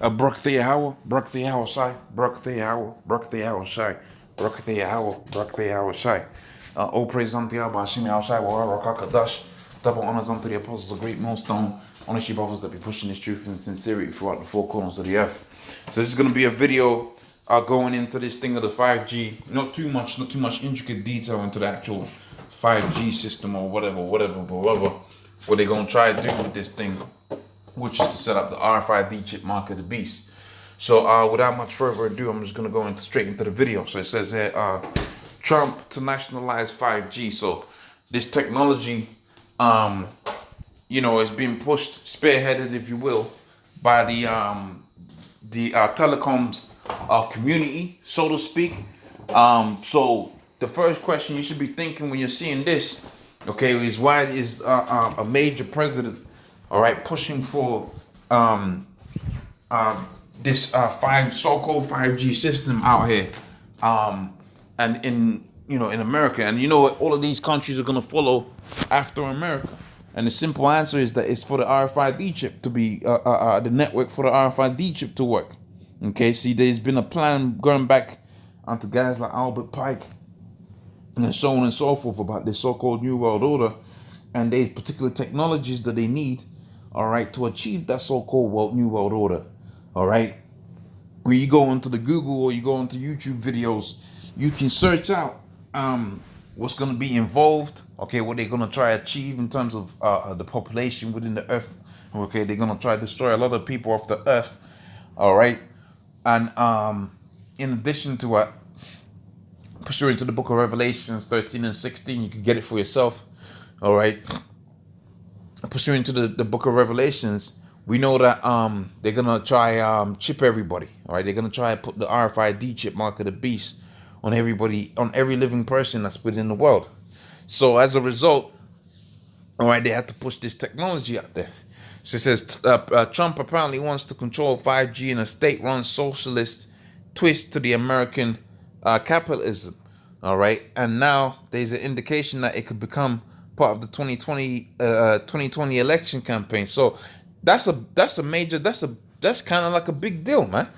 Birthday hour, shy, birthday hour, shy, birthday hour, shy. All praise unto Yahweh, Hashem Yahushai, Wa Kadash. Double honors unto the apostles of GreatMillStone, honesty brothers that be pushing this truth and sincerity throughout the four corners of the earth. So this is going to be a video going into this thing of the 5G. Not too much intricate detail into the actual 5G system or whatever, what they're going to try to do with this thing, which is to set up the RFID chip mark of the beast. So without much further ado, I'm just going to go straight into the video. So it says here, Trump to nationalize 5G. So this technology, you know, is being pushed, spearheaded, if you will, by the telecoms community, so to speak. So the first question you should be thinking when you're seeing this, okay, is why is a major president, all right, pushing for this so-called 5G system out here, and in America, and all of these countries are gonna follow after America. And the simple answer is that it's for the RFID chip to be the network for the RFID chip to work. Okay, see, there's been a plan going back onto guys like Albert Pike and so on and so forth about this so-called New World Order, and there's particular technologies that they need, all right, to achieve that so-called New World Order. All right, when you go into the Google or you go into YouTube videos, you can search out what's going to be involved, okay, what they're going to try to achieve in terms of the population within the earth. Okay, they're going to try to destroy a lot of people off the earth, all right. And in addition to what, pursuant to the book of Revelations 13 and 16, you can get it for yourself, all right. Pursuant to the book of Revelations, we know that they're gonna try chip everybody, all right. They're gonna try to put the RFID chip mark of the beast on everybody, on every living person that's within the world. So as a result, all right, they have to push this technology out there. So it says Trump apparently wants to control 5G in a state-run socialist twist to the American capitalism, all right. And now there's an indication that it could become part of the 2020 election campaign. So that's kind of like a big deal, man.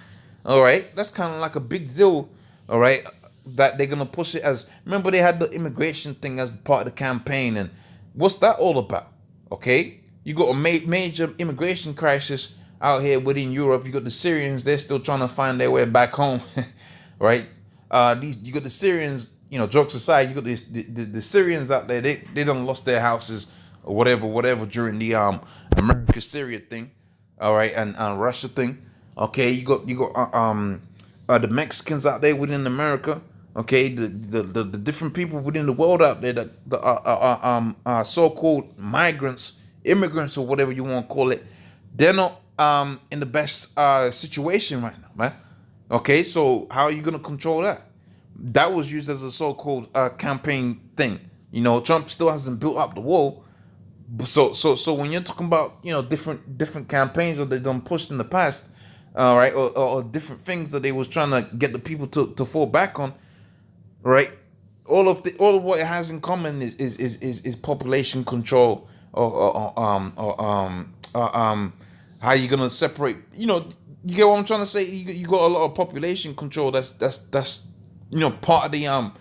All right, that's kind of like a big deal. All right, that they're gonna push it as. Remember, they had the immigration thing as part of the campaign, and what's that all about? Okay, you got a major immigration crisis out here within Europe. You got the Syrians; they're still trying to find their way back home, right? You got the Syrians. Jokes aside, you got the Syrians out there. They done lost their houses or whatever during the America-Syria thing, all right, and Russia thing. Okay, you got the Mexicans out there within America. Okay, the different people within the world out there that are so-called migrants, immigrants, or whatever you want to call it. They're not in the best situation right now, man. Okay, so how are you gonna control that? That was used as a so-called campaign thing. Trump still hasn't built up the wall. So when you're talking about different campaigns that they done pushed in the past, all right, or different things that they was trying to get the people to fall back on, right? All of what it has in common is population control, or how you gonna separate? You get what I'm trying to say? You got a lot of population control. That's part of the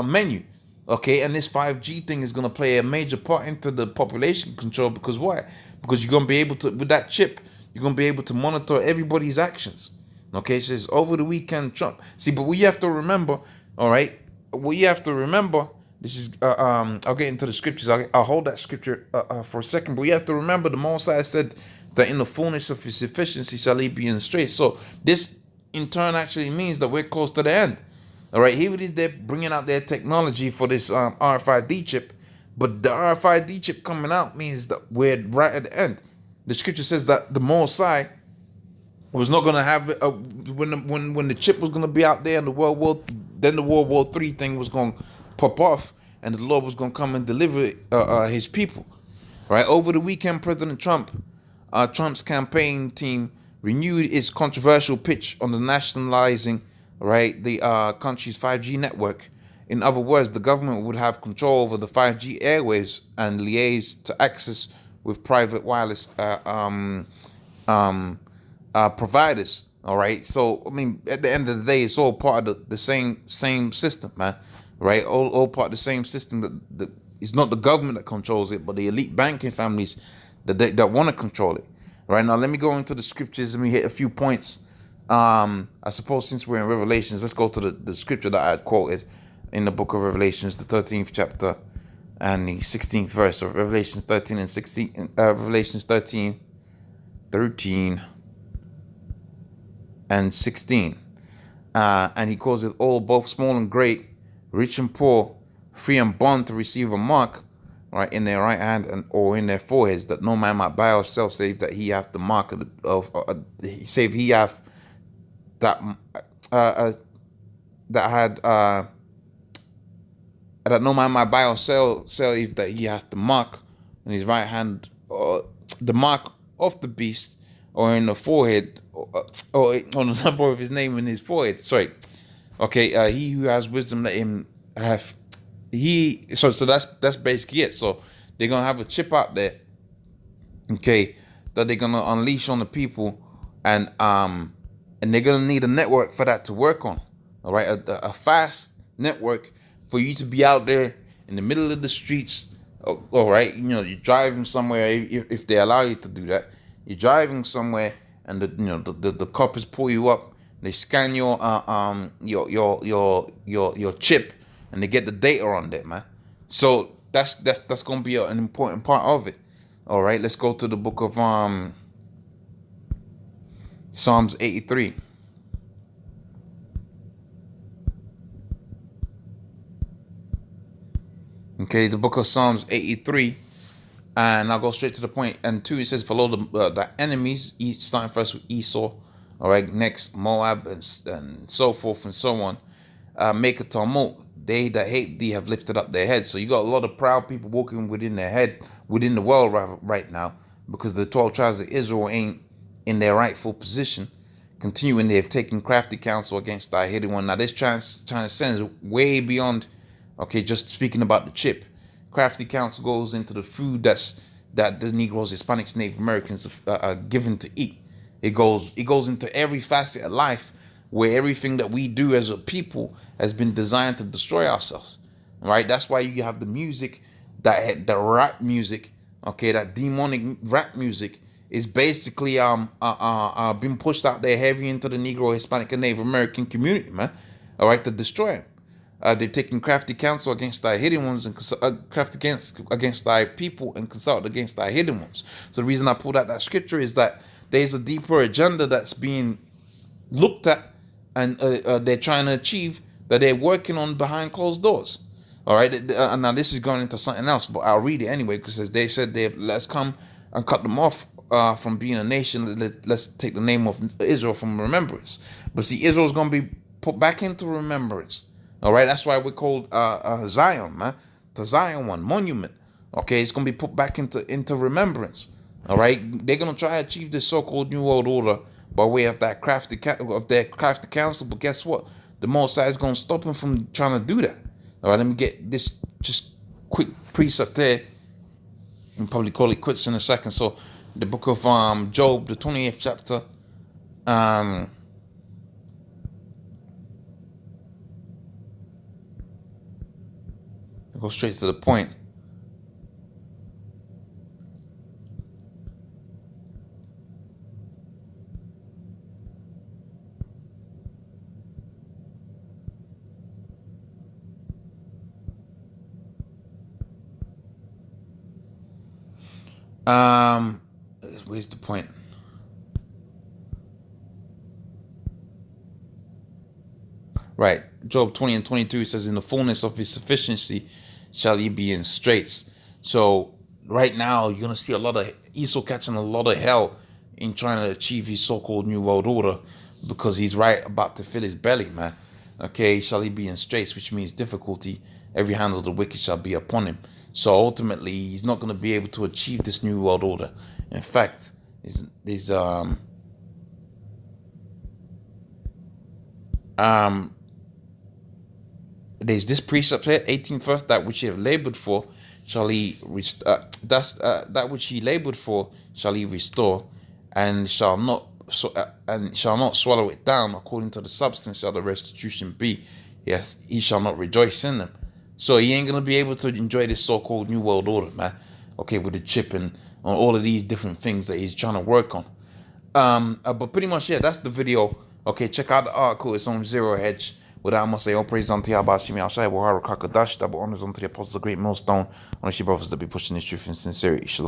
menu. Okay, and this 5G thing is gonna play a major part into the population control. Because why? Because you're gonna be able to, with that chip, you're gonna be able to monitor everybody's actions. Okay, so it's over the weekend, Trump. See, but what you have to remember, all right, what you have to remember, this is I'll get into the scriptures. I'll hold that scripture for a second. But you have to remember, the Most High said that in the fullness of his sufficiency shall he be in straight. So this in turn actually means that we're close to the end. All right, here it is, they're bringing out their technology for this RFID chip, but the RFID chip coming out means that we're right at the end. The scripture says that the Most High was not going to have it when the chip was going to be out there, and the World War III thing was going to pop off, and the Lord was going to come and deliver his people. Right, over the weekend, President Trump's campaign team renewed its controversial pitch on the nationalizing, right, the country's 5G network. In other words, the government would have control over the 5G airwaves and liaise to access with private wireless providers. All right. So I mean, at the end of the day, it's all part of the same system, man. Right. All part of the same system. That it's not the government that controls it, but the elite banking families that want to control it. Right now, let me go into the scriptures and we hit a few points. I suppose since we're in Revelations, let's go to the scripture that I had quoted in the book of Revelations, the 13th chapter and the 16th verse of Revelations 13 and 16. Revelations 13 and 16. And he calls it all, both small and great, rich and poor, free and bond, to receive a mark, right, in their right hand and or in their foreheads, that no man might buy or sell, save that he hath the mark save he hath that that no man might buy or sell if that he hath the mark in his right hand, or the mark of the beast, or in the forehead, or on the number of his name in his forehead. Sorry. Okay, he who has wisdom, let him have. So that's basically it. So they're gonna have a chip out there, okay, that they're gonna unleash on the people, and they're gonna need a network for that to work on. All right, a fast network for you to be out there in the middle of the streets. All right, you know, you're driving somewhere, if they allow you to do that. You're driving somewhere, and the coppers pull you up. They scan your chip, and they get the data on that, man. So that's gonna be an important part of it. All right, let's go to the book of Psalms 83. Okay, the book of Psalms 83, and I'll go straight to the point. And 2, it says, follow the enemies, starting first with Esau, all right, next Moab, and so forth and so on. Make a tumult. They that hate thee have lifted up their heads. So you got a lot of proud people walking within the world right now, because the 12 tribes of Israel ain't in their rightful position. Continuing, they have taken crafty counsel against thy hidden one. Now this transcends way beyond, okay, just speaking about the chip. Crafty counsel goes into the food that the Negroes, Hispanics, Native Americans are given to eat. It goes into every facet of life, where everything that we do as a people has been designed to destroy ourselves. Right? That's why you have the music, the rap music, okay, that demonic rap music is basically being pushed out there heavy into the Negro, Hispanic, and Native American community, man. All right, to destroy them. They've taken crafty counsel against thy hidden ones, and crafty against thy people, and consulted against thy hidden ones. So the reason I pulled out that scripture is that there's a deeper agenda that's being looked at, and they're trying to achieve, that they're working on behind closed doors. All right, now this is going into something else, but I'll read it anyway, because as they said, let's come and cut them off from being a nation. Let's take the name of Israel from remembrance. But see, Israel's going to be put back into remembrance. All right, that's why we're called Zion, man. The Zion one, monument. Okay, it's going to be put back into remembrance. All right, they're going to try to achieve this so-called New World Order by way of that crafty counsel. But guess what? The Most High is going to stop him from trying to do that. All right, let me get this just quick precept there. We'll probably call it quits in a second. So the book of Job, the 28th chapter. I'll go straight to the point. Where's the point? Right, Job 20 and 22 says, in the fullness of his sufficiency shall he be in straits. So right now you're gonna see a lot of Esau catching a lot of hell in trying to achieve his so-called New World Order, because he's right about to fill his belly, man. Okay, shall he be in straits, which means difficulty. Every hand of the wicked shall be upon him. So ultimately, he's not going to be able to achieve this New World Order. In fact, there's this precept here, 18th verse, that which he have labored for shall he that which he labored for shall he restore, and shall not so and shall not swallow it down according to the substance of the restitution be, yes, he shall not rejoice in them. So he ain't gonna be able to enjoy this so-called new world order, man. Okay, with the chip and on all of these different things that he's trying to work on. But pretty much, yeah, that's the video. Okay, check out the article. It's on Zero Hedge. With that, I'm gonna say all praise unto Yahweh Shimi Al Shai Wahara Kakadash, double honors unto the apostles of Great Millstone, honor you brothers that be pushing this truth in sincerity. Shalom.